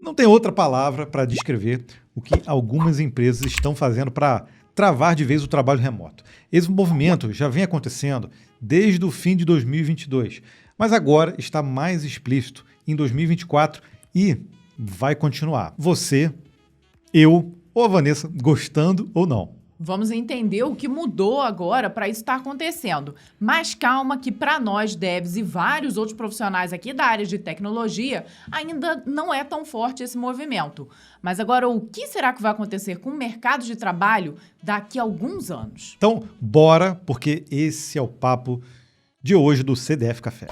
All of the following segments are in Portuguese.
Não tem outra palavra para descrever o que algumas empresas estão fazendo para travar de vez o trabalho remoto. Esse movimento já vem acontecendo desde o fim de 2022, mas agora está mais explícito em 2024 e vai continuar. Você, eu ou a Vanessa, gostando ou não. Vamos entender o que mudou agora para isso estar acontecendo. Mas calma que para nós devs e vários outros profissionais aqui da área de tecnologia, ainda não é tão forte esse movimento. Mas agora o que será que vai acontecer com o mercado de trabalho daqui a alguns anos? Então, bora, porque esse é o papo de hoje do CDF Café.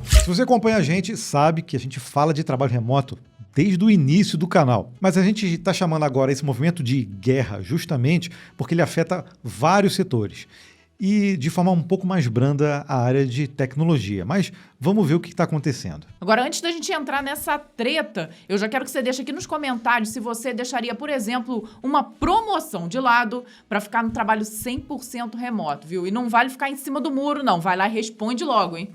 Se você acompanha a gente, sabe que a gente fala de trabalho remoto desde o início do canal. Mas a gente está chamando agora esse movimento de guerra justamente porque ele afeta vários setores. E de forma um pouco mais branda a área de tecnologia. Mas vamos ver o que está acontecendo. Agora, antes da gente entrar nessa treta, eu já quero que você deixe aqui nos comentários se você deixaria, por exemplo, uma promoção de lado para ficar no trabalho 100% remoto, viu? E não vale ficar em cima do muro, não. Vai lá e responde logo, hein?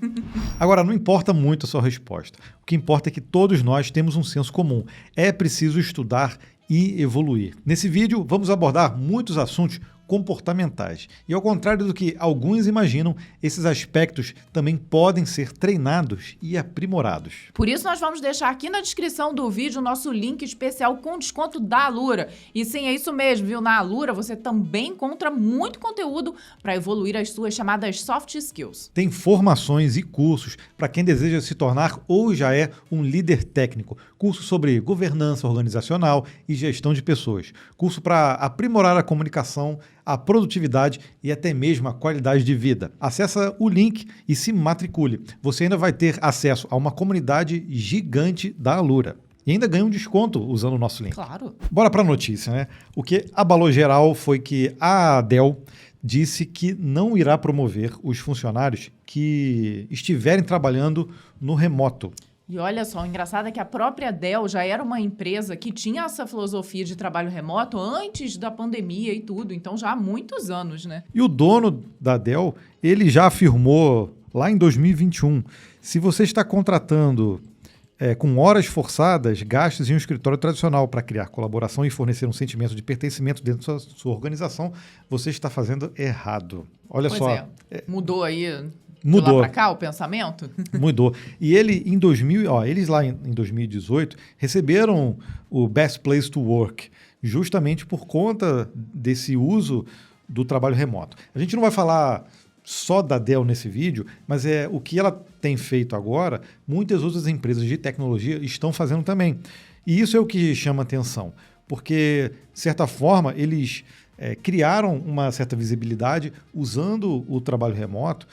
Agora, não importa muito a sua resposta. O que importa é que todos nós temos um senso comum. É preciso estudar e evoluir. Nesse vídeo, vamos abordar muitos assuntos comportamentais. E ao contrário do que alguns imaginam, esses aspectos também podem ser treinados e aprimorados. Por isso nós vamos deixar aqui na descrição do vídeo o nosso link especial com desconto da Alura. E sim, é isso mesmo, viu? Na Alura você também encontra muito conteúdo para evoluir as suas chamadas soft skills. Tem formações e cursos para quem deseja se tornar ou já é um líder técnico. Curso sobre governança organizacional e gestão de pessoas. Curso para aprimorar a comunicação, a produtividade e até mesmo a qualidade de vida. Acesse o link e se matricule. Você ainda vai ter acesso a uma comunidade gigante da Alura. E ainda ganha um desconto usando o nosso link. Claro. Bora para a notícia, né? O que abalou geral foi que a Dell disse que não irá promover os funcionários que estiverem trabalhando no remoto. E olha só, o engraçado é que a própria Dell já era uma empresa que tinha essa filosofia de trabalho remoto antes da pandemia e tudo, então já há muitos anos, né? E o dono da Dell, ele já afirmou lá em 2021, se você está contratando com horas forçadas, gastos em um escritório tradicional para criar colaboração e fornecer um sentimento de pertencimento dentro da sua organização, você está fazendo errado. Olha Pois só. Mudou aí... Mudou. De lá pra cá o pensamento? Mudou. E ele, eles lá em 2018 receberam o Best Place to Work, justamente por conta desse uso do trabalho remoto. A gente não vai falar só da Dell nesse vídeo, mas o que ela tem feito agora, muitas outras empresas de tecnologia estão fazendo também. E isso é o que chama atenção, porque, de certa forma, eles criaram uma certa visibilidade usando o trabalho remoto.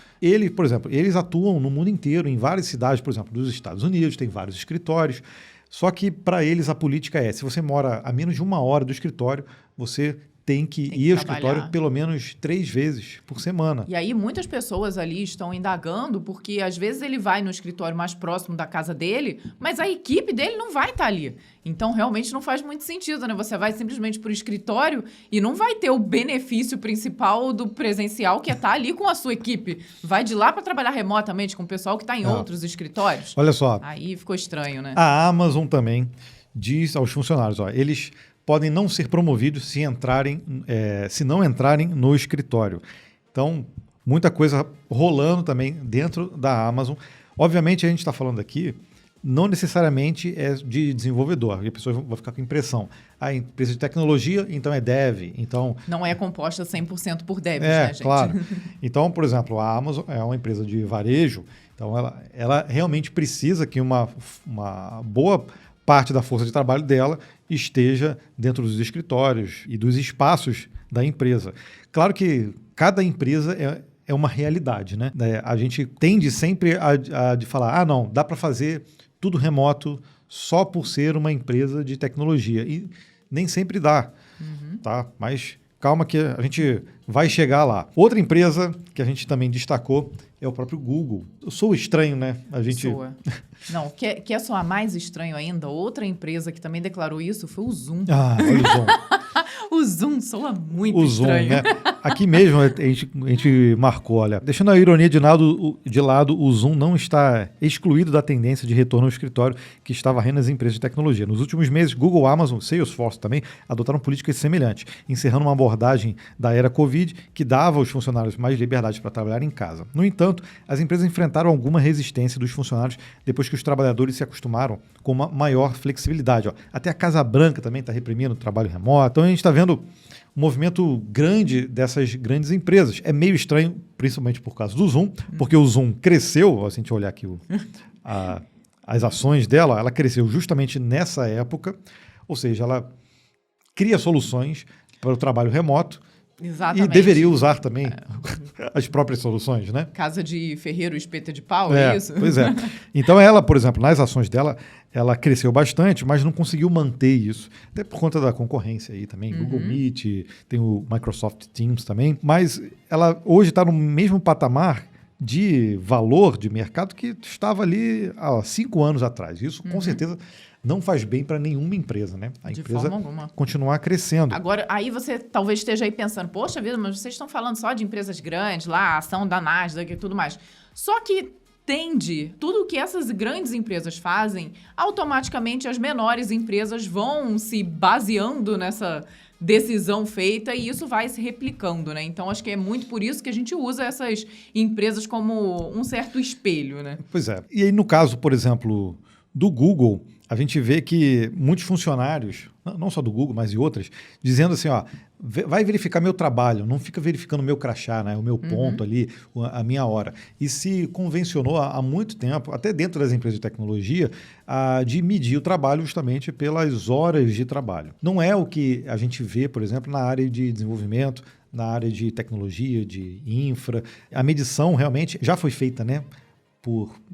Por exemplo, eles atuam no mundo inteiro, em várias cidades, por exemplo, dos Estados Unidos, tem vários escritórios. Só que para eles a política se você mora a menos de 1 hora do escritório, você tem que ir ao escritório pelo menos 3 vezes por semana. E aí muitas pessoas ali estão indagando, porque às vezes ele vai no escritório mais próximo da casa dele, mas a equipe dele não vai estar ali. Então realmente não faz muito sentido, né? Você vai simplesmente para o escritório e não vai ter o benefício principal do presencial, que é estar ali com a sua equipe. Vai de lá para trabalhar remotamente com o pessoal que está em outros escritórios. Olha só. Aí ficou estranho, né? A Amazon também diz aos funcionários, eles podem não ser promovidos se não entrarem no escritório. Então, muita coisa rolando também dentro da Amazon. Obviamente, a gente está falando aqui, não necessariamente é de desenvolvedor, e a pessoa vai ficar com impressão. A empresa de tecnologia, então é dev. Então, não é composta 100% por devs, né, gente? Claro. Então, por exemplo, a Amazon é uma empresa de varejo, então ela realmente precisa que uma boa parte da força de trabalho dela esteja dentro dos escritórios e dos espaços da empresa. Claro que cada empresa é uma realidade, né? A gente tende sempre a falar, não, dá para fazer tudo remoto só por ser uma empresa de tecnologia. E nem sempre dá, tá? Mas calma que a gente vai chegar lá. Outra empresa que a gente também destacou é o próprio Google. Eu sou estranho, né? A gente... Soa. Não, quer soar mais estranho ainda? Outra empresa que também declarou isso foi o Zoom. Olha o Zoom. O Zoom soa muito o Zoom, estranho. Né? Aqui mesmo a gente marcou, olha, deixando a ironia de lado, o Zoom não está excluído da tendência de retorno ao escritório que está varrendo as empresas de tecnologia. Nos últimos meses, Google, Amazon, Salesforce também adotaram políticas semelhantes, encerrando uma abordagem da era Covid que dava aos funcionários mais liberdade para trabalhar em casa. No entanto, as empresas enfrentaram alguma resistência dos funcionários depois que os trabalhadores se acostumaram com uma maior flexibilidade. Ó. Até a Casa Branca também está reprimindo o trabalho remoto. Então a gente está vendo um movimento grande dessas grandes empresas. É meio estranho, principalmente por causa do Zoom, porque o Zoom cresceu, se a gente olhar aqui as ações dela, ela cresceu justamente nessa época, ou seja, ela cria soluções para o trabalho remoto. Exatamente. E deveria usar também as próprias soluções, né? Casa de ferreiro, espeta de pau, é isso? Pois é. Então ela, por exemplo, nas ações dela, ela cresceu bastante, mas não conseguiu manter isso. Até por conta da concorrência aí também. Google Meet, tem o Microsoft Teams também. Mas ela hoje está no mesmo patamar de valor de mercado que estava ali há 5 anos atrás. Isso, com certeza, não faz bem para nenhuma empresa, né? A empresa continuar crescendo. Agora, aí você talvez esteja aí pensando, poxa vida, mas vocês estão falando só de empresas grandes, lá, a ação da Nasdaq e tudo mais. Só que tudo que essas grandes empresas fazem, automaticamente as menores empresas vão se baseando nessa decisão feita e isso vai se replicando, né? Então, acho que é muito por isso que a gente usa essas empresas como um certo espelho, né? Pois é. E aí, no caso, por exemplo, do Google, a gente vê que muitos funcionários, não só do Google, mas de outras, dizendo assim, ó, vai verificar meu trabalho, não fica verificando o meu crachá, né, o meu ponto ali, a minha hora. E se convencionou há muito tempo, até dentro das empresas de tecnologia, de medir o trabalho justamente pelas horas de trabalho. Não é o que a gente vê, por exemplo, na área de desenvolvimento, na área de tecnologia, de infra. A medição realmente já foi feita, né,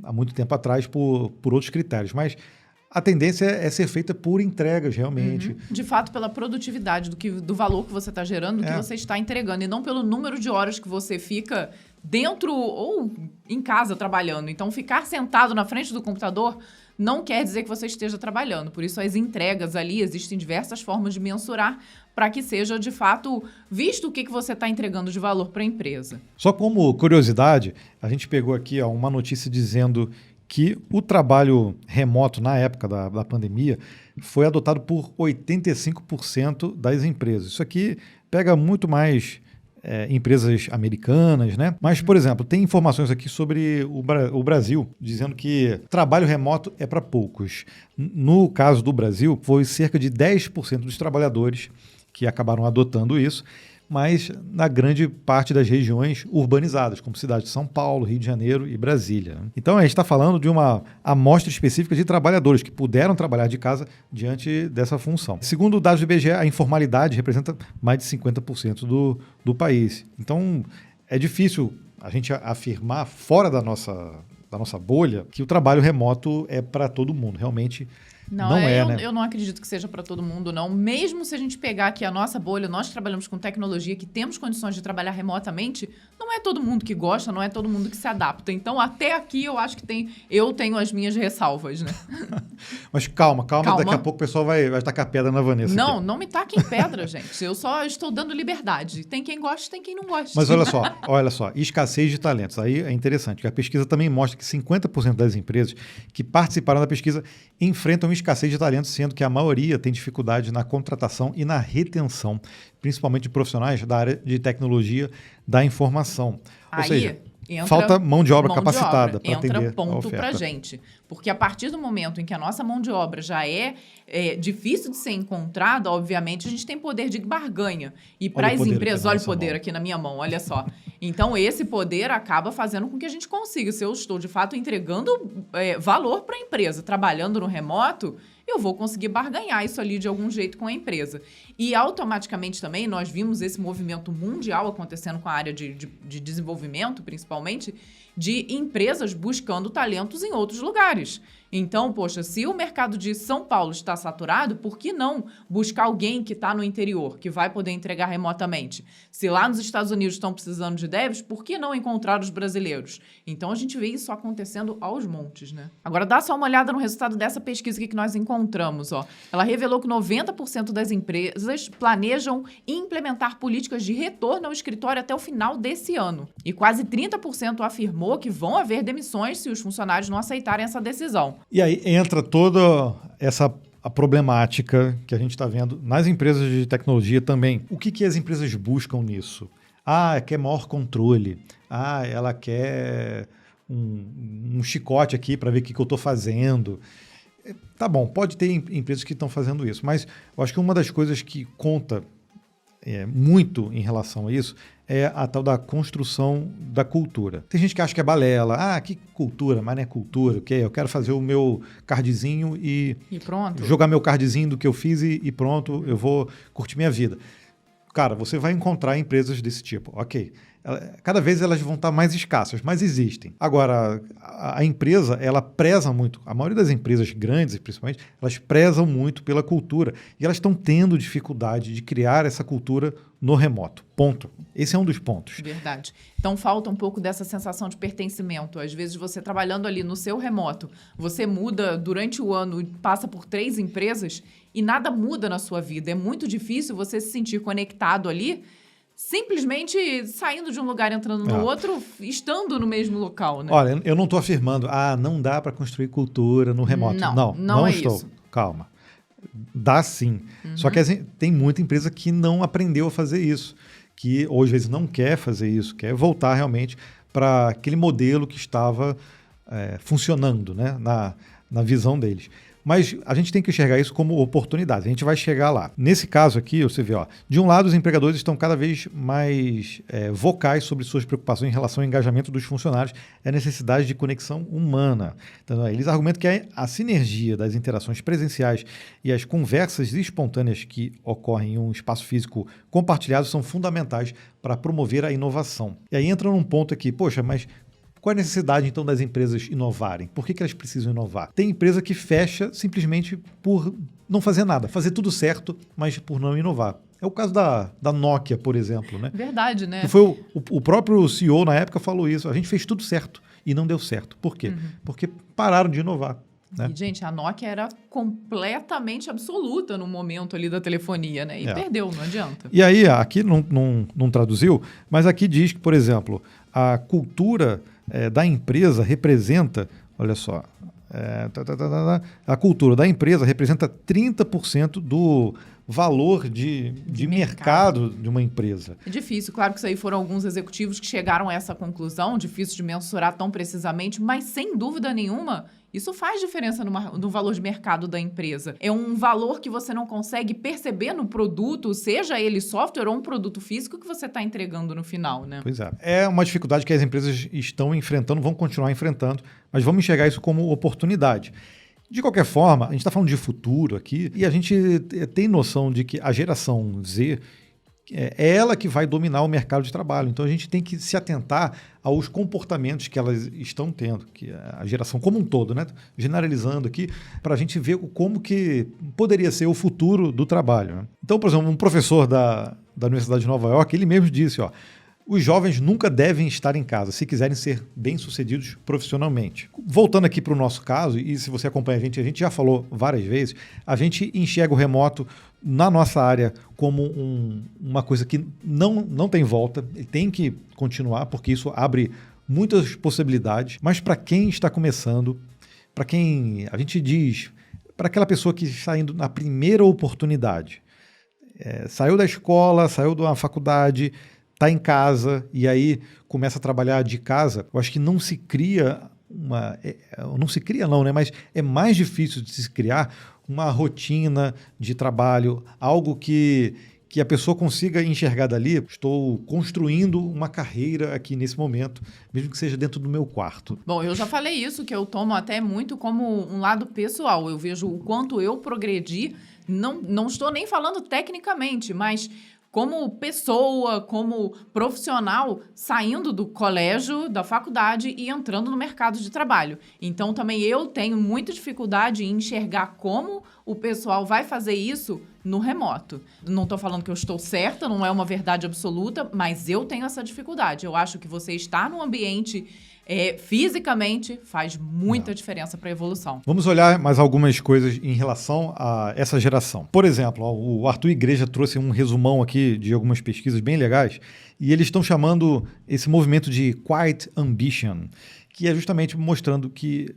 há muito tempo atrás por outros critérios, mas a tendência é ser feita por entregas, realmente. De fato, pela produtividade do valor que você está gerando, do que você está entregando, e não pelo número de horas que você fica dentro ou em casa trabalhando. Então, ficar sentado na frente do computador não quer dizer que você esteja trabalhando. Por isso, as entregas ali, existem diversas formas de mensurar para que seja, de fato, visto o que você está entregando de valor para a empresa. Só como curiosidade, a gente pegou aqui uma notícia dizendo que o trabalho remoto na época da pandemia foi adotado por 85% das empresas. Isso aqui pega muito mais empresas americanas, né? Mas, por exemplo, tem informações aqui sobre o Brasil, dizendo que trabalho remoto é para poucos. No caso do Brasil, foi cerca de 10% dos trabalhadores que acabaram adotando isso, mas na grande parte das regiões urbanizadas, como cidades de São Paulo, Rio de Janeiro e Brasília. Então, a gente está falando de uma amostra específica de trabalhadores que puderam trabalhar de casa diante dessa função. Segundo dados do IBGE, a informalidade representa mais de 50% do país. Então, é difícil a gente afirmar fora da nossa bolha que o trabalho remoto é para todo mundo. Realmente não é, né? Eu não acredito que seja para todo mundo, não. Mesmo se a gente pegar aqui a nossa bolha, nós trabalhamos com tecnologia, que temos condições de trabalhar remotamente, não é todo mundo que gosta, não é todo mundo que se adapta. Então, até aqui, eu acho que eu tenho as minhas ressalvas, né? Mas calma. Daqui a pouco o pessoal vai tacar pedra na Vanessa. Não me taquem pedra, gente. Eu só estou dando liberdade. Tem quem gosta, tem quem não gosta. Mas olha só, escassez de talentos. Aí é interessante, porque a pesquisa também mostra que 50% das empresas que participaram da pesquisa enfrentam escassez de talentos, sendo que a maioria tem dificuldade na contratação e na retenção, principalmente de profissionais da área de tecnologia da informação. Ou seja, falta mão de obra capacitada para atender a oferta. Entra ponto para a gente. Porque a partir do momento em que a nossa mão de obra já é difícil de ser encontrada, obviamente, a gente tem poder de barganha. E para as empresas, olha o poder aqui na minha mão, olha só. Então, esse poder acaba fazendo com que a gente consiga. Se eu estou, de fato, entregando valor para a empresa, trabalhando no remoto, eu vou conseguir barganhar isso ali de algum jeito com a empresa. E automaticamente também nós vimos esse movimento mundial acontecendo com a área de desenvolvimento, principalmente, de empresas buscando talentos em outros lugares. Então, poxa, se o mercado de São Paulo está saturado, por que não buscar alguém que está no interior, que vai poder entregar remotamente? Se lá nos Estados Unidos estão precisando de devs, por que não encontrar os brasileiros? Então, a gente vê isso acontecendo aos montes, né? Agora, dá só uma olhada no resultado dessa pesquisa aqui que nós encontramos, ó. Ela revelou que 90% das empresas planejam implementar políticas de retorno ao escritório até o final desse ano. E quase 30% afirmou que vão haver demissões se os funcionários não aceitarem essa decisão. E aí entra toda a problemática que a gente está vendo nas empresas de tecnologia também. O que as empresas buscam nisso? Quer maior controle. Ela quer um chicote aqui para ver o que eu estou fazendo. Tá bom, pode ter empresas que estão fazendo isso, mas eu acho que uma das coisas que conta muito em relação a isso é a tal da construção da cultura. Tem gente que acha que é balela. Que cultura? Mas não é cultura. Okay? Eu quero fazer o meu cardzinho e pronto. Jogar meu cardzinho do que eu fiz e pronto, eu vou curtir minha vida. Cara, você vai encontrar empresas desse tipo. Ok. Cada vez elas vão estar mais escassas, mas existem. Agora, a empresa, ela preza muito, a maioria das empresas grandes, principalmente, elas prezam muito pela cultura e elas estão tendo dificuldade de criar essa cultura no remoto. Ponto. Esse é um dos pontos. Verdade. Então, falta um pouco dessa sensação de pertencimento. Às vezes, você trabalhando ali no seu remoto, você muda durante o ano e passa por 3 empresas e nada muda na sua vida. É muito difícil você se sentir conectado ali, simplesmente saindo de um lugar, entrando no outro, estando no mesmo local, né? Olha, eu não estou afirmando, não dá para construir cultura no remoto. Não é estou. Isso. Calma. Dá sim. Só que tem muita empresa que não aprendeu a fazer isso, que hoje às vezes não quer fazer isso, quer voltar realmente para aquele modelo que estava funcionando, né, na visão deles. Mas a gente tem que enxergar isso como oportunidade. A gente vai chegar lá. Nesse caso aqui, você vê, de um lado, os empregadores estão cada vez mais vocais sobre suas preocupações em relação ao engajamento dos funcionários e a necessidade de conexão humana. Então, eles argumentam que a sinergia das interações presenciais e as conversas espontâneas que ocorrem em um espaço físico compartilhado são fundamentais para promover a inovação. E aí entra num ponto aqui, mas qual é a necessidade, então, das empresas inovarem? Por que elas precisam inovar? Tem empresa que fecha simplesmente por não fazer nada, fazer tudo certo, mas por não inovar. É o caso da Nokia, por exemplo, né? Verdade, né? Que foi o próprio CEO, na época, falou isso. A gente fez tudo certo e não deu certo. Por quê? Porque pararam de inovar. Né? E, gente, a Nokia era completamente absoluta no momento ali da telefonia, né? E perdeu, não adianta. E aí, aqui não traduziu, mas aqui diz que, por exemplo, a cultura da empresa representa, olha só, a cultura da empresa representa 30% do valor de mercado de uma empresa. É difícil, claro que isso aí foram alguns executivos que chegaram a essa conclusão, difícil de mensurar tão precisamente, mas sem dúvida nenhuma, isso faz diferença no valor de mercado da empresa. É um valor que você não consegue perceber no produto, seja ele software ou um produto físico que você está entregando no final, né? Pois é. É uma dificuldade que as empresas estão enfrentando, vão continuar enfrentando, mas vamos enxergar isso como oportunidade. De qualquer forma, a gente está falando de futuro aqui e a gente tem noção de que a geração Z é ela que vai dominar o mercado de trabalho. Então, a gente tem que se atentar aos comportamentos que elas estão tendo, que a geração como um todo, né? Generalizando aqui, para a gente ver como que poderia ser o futuro do trabalho. Né? Então, por exemplo, um professor da Universidade de Nova York, ele mesmo disse, os jovens nunca devem estar em casa se quiserem ser bem-sucedidos profissionalmente. Voltando aqui para o nosso caso, e se você acompanha a gente já falou várias vezes, a gente enxerga o remoto na nossa área como uma coisa que não tem volta, tem que continuar, porque isso abre muitas possibilidades, mas para quem está começando, para quem a gente diz, para aquela pessoa que está indo na primeira oportunidade, saiu da escola, saiu de uma faculdade, está em casa e aí começa a trabalhar de casa, eu acho que não se cria não, né? Mas é mais difícil de se criar uma rotina de trabalho, algo que a pessoa consiga enxergar dali. Estou construindo uma carreira aqui nesse momento, mesmo que seja dentro do meu quarto. Bom, eu já falei isso, que eu tomo até muito como um lado pessoal. Eu vejo o quanto eu progredi, não estou nem falando tecnicamente, mas como pessoa, como profissional, saindo do colégio, da faculdade e entrando no mercado de trabalho. Então, também eu tenho muita dificuldade em enxergar como o pessoal vai fazer isso no remoto. Não estou falando que eu estou certa, não é uma verdade absoluta, mas eu tenho essa dificuldade. Eu acho que você estar num ambiente fisicamente faz muita diferença para a evolução. Vamos olhar mais algumas coisas em relação a essa geração. Por exemplo, o Arthur Igreja trouxe um resumão aqui de algumas pesquisas bem legais e eles estão chamando esse movimento de Quiet Ambition, que é justamente mostrando que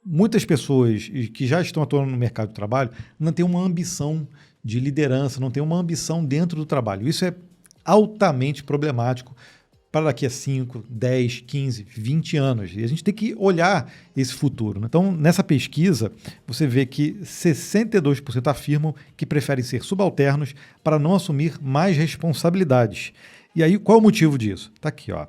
muitas pessoas que já estão atuando no mercado de trabalho não têm uma ambição de liderança, não têm uma ambição dentro do trabalho. Isso é altamente problemático para daqui a 5, 10, 15, 20 anos. E a gente tem que olhar esse futuro, né? Então, nessa pesquisa, você vê que 62% afirmam que preferem ser subalternos para não assumir mais responsabilidades. E aí, qual é o motivo disso? Está aqui, ó.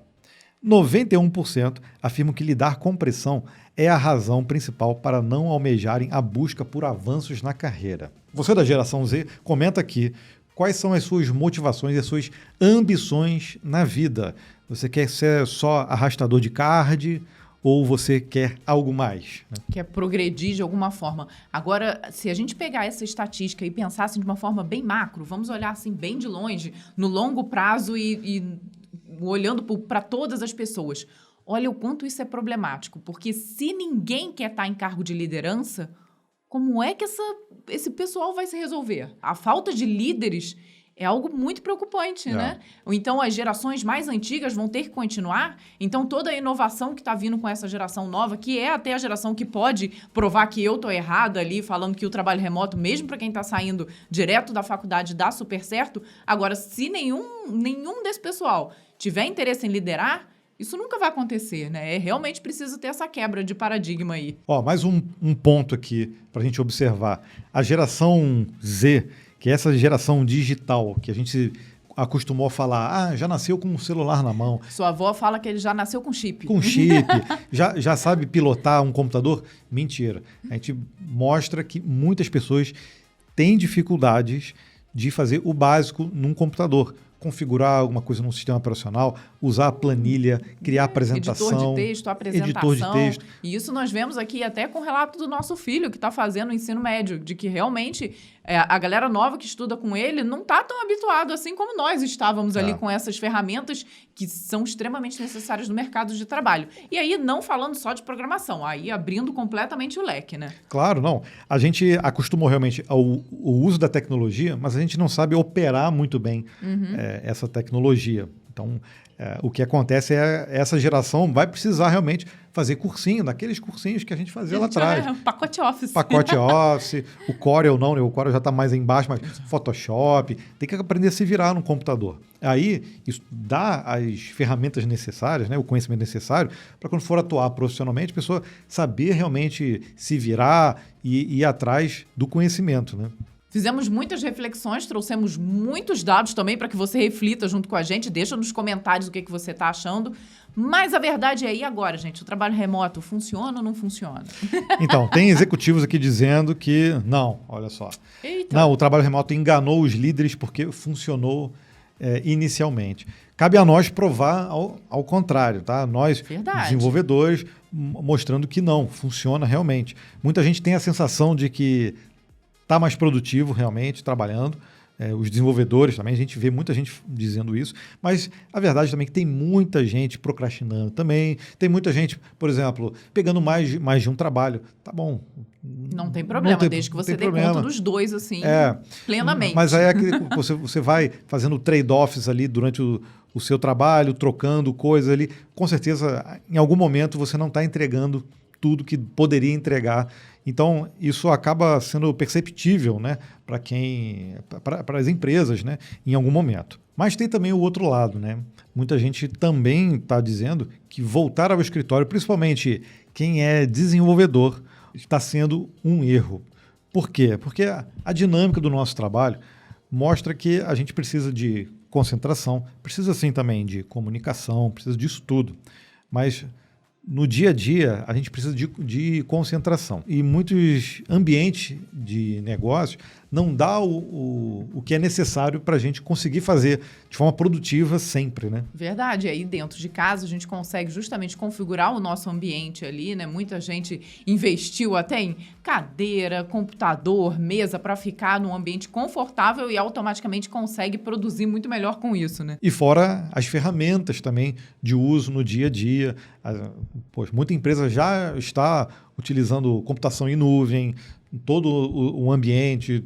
91% afirmam que lidar com pressão é a razão principal para não almejarem a busca por avanços na carreira. Você da geração Z, comenta aqui quais são as suas motivações e as suas ambições na vida. Você quer ser só arrastador de card ou você quer algo mais? Quer progredir de alguma forma. Agora, se a gente pegar essa estatística e pensar assim, de uma forma bem macro, vamos olhar assim bem de longe, no longo prazo e olhando para todas as pessoas. Olha o quanto isso é problemático, porque se ninguém quer estar em cargo de liderança, como é que esse pessoal vai se resolver? A falta de líderes é algo muito preocupante, né? Então, as gerações mais antigas vão ter que continuar. Então, toda a inovação que está vindo com essa geração nova, que é até a geração que pode provar que eu estou errada ali, falando que o trabalho remoto, mesmo para quem está saindo direto da faculdade, dá super certo. Agora, se nenhum desse pessoal tiver interesse em liderar, isso nunca vai acontecer, né? Realmente precisa ter essa quebra de paradigma aí. Mais um ponto aqui para a gente observar. A geração Z, que é essa geração digital, que a gente acostumou a falar, já nasceu com um celular na mão. Sua avó fala que ele já nasceu com chip. Com chip, já sabe pilotar um computador? Mentira. A gente mostra que muitas pessoas têm dificuldades de fazer o básico num computador. Configurar alguma coisa num sistema operacional, usar a planilha, criar apresentação. Editor de texto, apresentação. Editor de texto. E isso nós vemos aqui até com o relato do nosso filho, que está fazendo o ensino médio, de que realmente a galera nova que estuda com ele não está tão habituado assim como nós estávamos ali com essas ferramentas que são extremamente necessárias no mercado de trabalho. E aí, não falando só de programação, aí abrindo completamente o leque, né? Claro, não. A gente acostumou realmente ao uso da tecnologia, mas a gente não sabe operar muito bem essa tecnologia. Então, o que acontece é essa geração vai precisar realmente fazer cursinho, daqueles cursinhos que a gente fazia lá atrás. Pacote Office. Pacote Office, o Corel não, né? O Corel já está mais embaixo, mas Photoshop, tem que aprender a se virar no computador. Aí, isso dá as ferramentas necessárias, né? O conhecimento necessário, para quando for atuar profissionalmente, a pessoa saber realmente se virar e ir atrás do conhecimento, né? Fizemos muitas reflexões, trouxemos muitos dados também para que você reflita junto com a gente. Deixa nos comentários o que você está achando. Mas a verdade é, e agora, gente? O trabalho remoto funciona ou não funciona? Então, tem executivos aqui dizendo que não, olha só. Eita. Não, o trabalho remoto enganou os líderes porque funcionou inicialmente. Cabe a nós provar ao contrário, tá? Nós, desenvolvedores, mostrando que não, funciona realmente. Muita gente tem a sensação de que está mais produtivo realmente, trabalhando. Os desenvolvedores também, a gente vê muita gente dizendo isso, mas a verdade também é que tem muita gente procrastinando também, tem muita gente, por exemplo, pegando mais de um trabalho. Tá bom. Não tem problema, desde que você dê conta dos dois, assim, plenamente. Mas aí é que você vai fazendo trade-offs ali durante o seu trabalho, trocando coisas ali. Com certeza, em algum momento, você não está entregando tudo que poderia entregar. Então, isso acaba sendo perceptível, né, para as empresas, né, em algum momento. Mas tem também o outro lado, né? Muita gente também está dizendo que voltar ao escritório, principalmente quem é desenvolvedor, está sendo um erro. Por quê? Porque a dinâmica do nosso trabalho mostra que a gente precisa de concentração, precisa sim também de comunicação, precisa disso tudo. Mas no dia a dia, a gente precisa de concentração. E muitos ambientes de negócio não dá o que é necessário para a gente conseguir fazer de forma produtiva sempre, né? Verdade. E aí dentro de casa a gente consegue justamente configurar o nosso ambiente ali, né? Muita gente investiu até em cadeira, computador, mesa para ficar num ambiente confortável e automaticamente consegue produzir muito melhor com isso, né? E fora as ferramentas também de uso no dia a dia. Muita empresa já está utilizando computação em nuvem, todo o ambiente,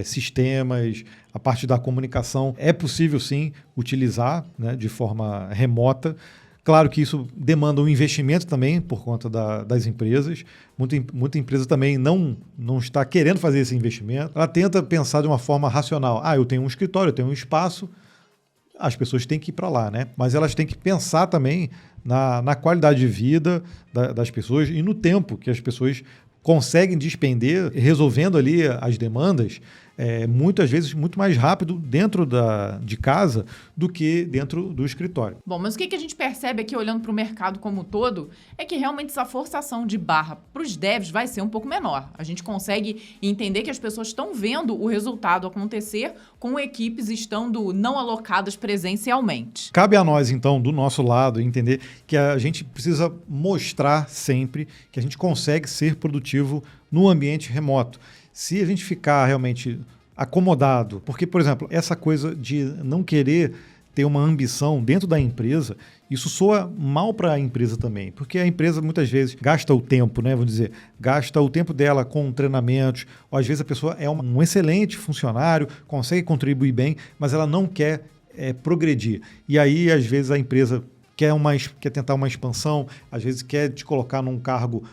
sistemas, a parte da comunicação. É possível, sim, utilizar, né, de forma remota. Claro que isso demanda um investimento também por conta das empresas. Muita empresa também não está querendo fazer esse investimento. Ela tenta pensar de uma forma racional. Eu tenho um escritório, eu tenho um espaço, as pessoas têm que ir para lá, né? Mas elas têm que pensar também na qualidade de vida das pessoas e no tempo que as pessoas conseguem despender, resolvendo ali as demandas, muitas vezes muito mais rápido dentro de casa do que dentro do escritório. Bom, mas o que a gente percebe aqui, olhando para o mercado como um todo, é que realmente essa forçação de barra para os devs vai ser um pouco menor. A gente consegue entender que as pessoas estão vendo o resultado acontecer com equipes estando não alocadas presencialmente. Cabe a nós, então, do nosso lado, entender que a gente precisa mostrar sempre que a gente consegue ser produtivo no ambiente remoto. Se a gente ficar realmente acomodado, porque, por exemplo, essa coisa de não querer ter uma ambição dentro da empresa, isso soa mal para a empresa também, porque a empresa muitas vezes gasta o tempo, né, vamos dizer, gasta o tempo dela com treinamentos, ou às vezes a pessoa é um excelente funcionário, consegue contribuir bem, mas ela não quer progredir. E aí, às vezes, a empresa quer tentar uma expansão, às vezes quer te colocar num cargo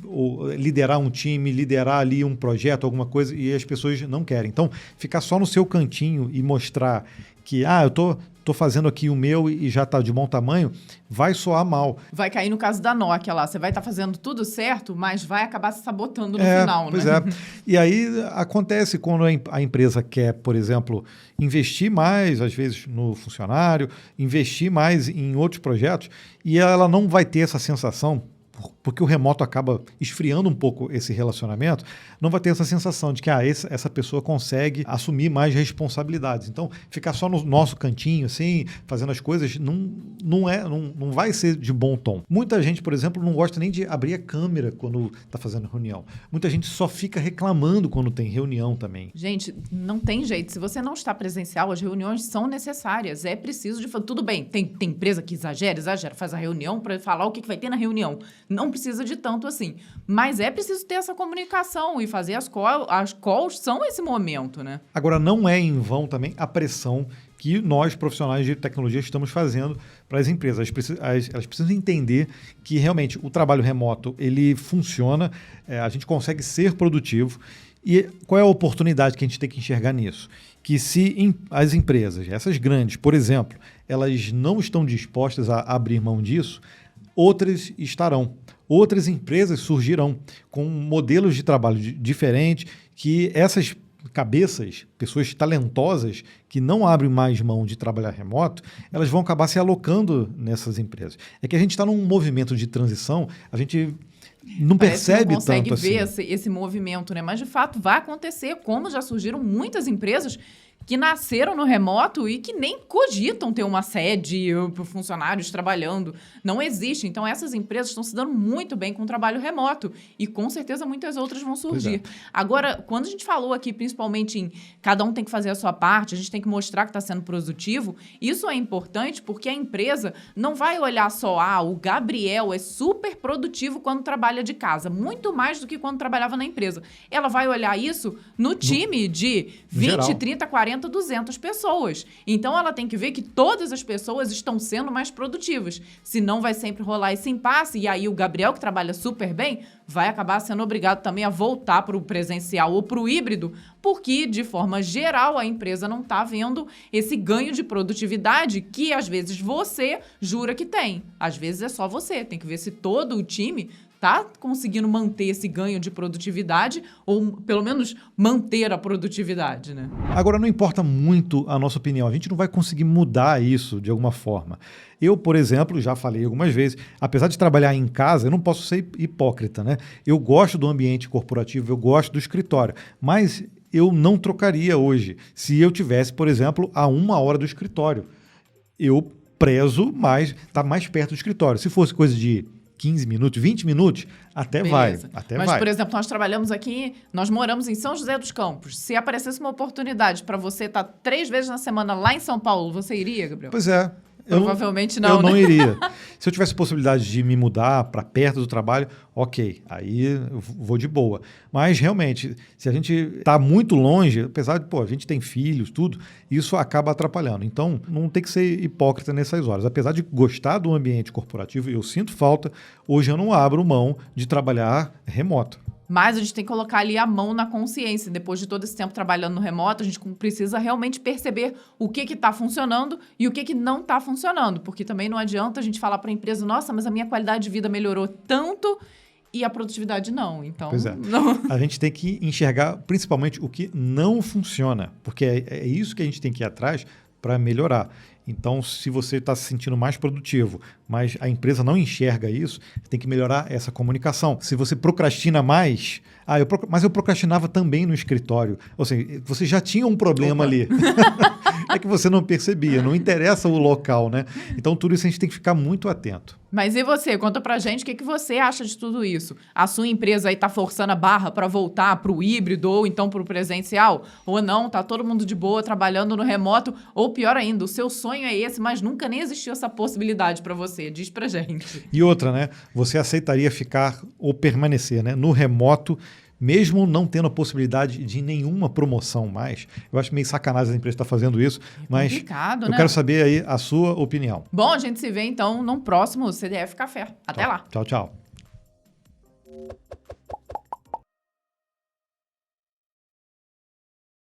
ou liderar um time, liderar ali um projeto, alguma coisa, e as pessoas não querem. Então, ficar só no seu cantinho e mostrar que, eu tô fazendo aqui o meu e já está de bom tamanho, vai soar mal. Vai cair no caso da Nokia lá. Você vai estar fazendo tudo certo, mas vai acabar se sabotando no final, pois né? E aí acontece quando a empresa quer, por exemplo, investir mais, às vezes, no funcionário, investir mais em outros projetos, e ela não vai ter essa sensação, porque o remoto acaba esfriando um pouco esse relacionamento, não vai ter essa sensação de que essa pessoa consegue assumir mais responsabilidades. Então, ficar só no nosso cantinho, assim, fazendo as coisas, não vai ser de bom tom. Muita gente, por exemplo, não gosta nem de abrir a câmera quando está fazendo reunião. Muita gente só fica reclamando quando tem reunião também. Gente, não tem jeito. Se você não está presencial, as reuniões são necessárias. É preciso de fato. Tudo bem, tem empresa que exagera, faz a reunião para falar o que vai ter na reunião. Não precisa de tanto assim. Mas é preciso ter essa comunicação e fazer as calls são esse momento, né? Agora, não é em vão também a pressão que nós, profissionais de tecnologia, estamos fazendo para as empresas. Elas precisam entender que realmente o trabalho remoto ele funciona, a gente consegue ser produtivo. E qual é a oportunidade que a gente tem que enxergar nisso? Que se as empresas, essas grandes, por exemplo, elas não estão dispostas a abrir mão disso, outras estarão. Outras empresas surgirão com modelos de trabalho diferentes, que essas cabeças, pessoas talentosas que não abrem mais mão de trabalhar remoto, elas vão acabar se alocando nessas empresas. É que a gente está num movimento de transição, a gente não percebe tanto assim. Não consegue ver esse movimento, né? Mas, de fato, vai acontecer, como já surgiram muitas empresas que nasceram no remoto e que nem cogitam ter uma sede para funcionários trabalhando. Não existe. Então, essas empresas estão se dando muito bem com o trabalho remoto e, com certeza, muitas outras vão surgir. Agora, quando a gente falou aqui, principalmente em cada um tem que fazer a sua parte, a gente tem que mostrar que está sendo produtivo, isso é importante porque a empresa não vai olhar só, o Gabriel é super produtivo quando trabalha de casa, muito mais do que quando trabalhava na empresa. Ela vai olhar isso no time de 20, geral. 30, 40, 200 pessoas. Então, ela tem que ver que todas as pessoas estão sendo mais produtivas. Senão, vai sempre rolar esse impasse. E aí, o Gabriel, que trabalha super bem, vai acabar sendo obrigado também a voltar para o presencial ou para o híbrido, porque, de forma geral, a empresa não está vendo esse ganho de produtividade que, às vezes, você jura que tem. Às vezes, é só você. Tem que ver se todo o time está conseguindo manter esse ganho de produtividade ou, pelo menos, manter a produtividade, né? Agora, não importa muito a nossa opinião. A gente não vai conseguir mudar isso de alguma forma. Eu, por exemplo, já falei algumas vezes, apesar de trabalhar em casa, eu não posso ser hipócrita, né? Eu gosto do ambiente corporativo, eu gosto do escritório, mas eu não trocaria hoje. Se eu tivesse, por exemplo, a 1 hora do escritório, eu prezo mais, tá mais perto do escritório. Se fosse coisa de 15 minutos, 20 minutos, até Beleza. vai. Até Mas, vai. por exemplo, nós trabalhamos aqui, nós moramos em São José dos Campos. Se aparecesse uma oportunidade para você estar 3 vezes na semana lá em São Paulo, você iria, Gabriel? Pois é. Provavelmente não, eu não né? iria. Se eu tivesse possibilidade de me mudar para perto do trabalho, ok, aí eu vou de boa. Mas realmente, se a gente está muito longe, apesar de, a gente tem filhos, tudo, isso acaba atrapalhando. Então, não tem que ser hipócrita nessas horas. Apesar de gostar do ambiente corporativo, eu sinto falta, hoje eu não abro mão de trabalhar remoto. Mas a gente tem que colocar ali a mão na consciência. Depois de todo esse tempo trabalhando no remoto, a gente precisa realmente perceber o que está funcionando e o que não está funcionando. Porque também não adianta a gente falar para a empresa, nossa, mas a minha qualidade de vida melhorou tanto e a produtividade não. Então, pois é. Não. A gente tem que enxergar principalmente o que não funciona, porque é isso que a gente tem que ir atrás para melhorar. Então, se você está se sentindo mais produtivo, mas a empresa não enxerga isso, tem que melhorar essa comunicação. Se você procrastina mais, mas eu procrastinava também no escritório. Ou seja, você já tinha um problema ali. É que você não percebia, não interessa o local, né? Então, tudo isso a gente tem que ficar muito atento. Mas e você? Conta pra gente o que você acha de tudo isso. A sua empresa aí tá forçando a barra para voltar pro híbrido ou então pro presencial? Ou não, tá todo mundo de boa trabalhando no remoto? Ou pior ainda, o seu sonho é esse, mas nunca nem existiu essa possibilidade para você. Diz pra gente. E outra, né? Você aceitaria ficar ou permanecer, né, no remoto, mesmo não tendo a possibilidade de nenhuma promoção mais? Eu acho meio sacanagem a empresa estar fazendo isso, mas complicado, eu né? quero saber aí a sua opinião. Bom, a gente se vê então num próximo CDF Café. Até lá. Tchau, tchau.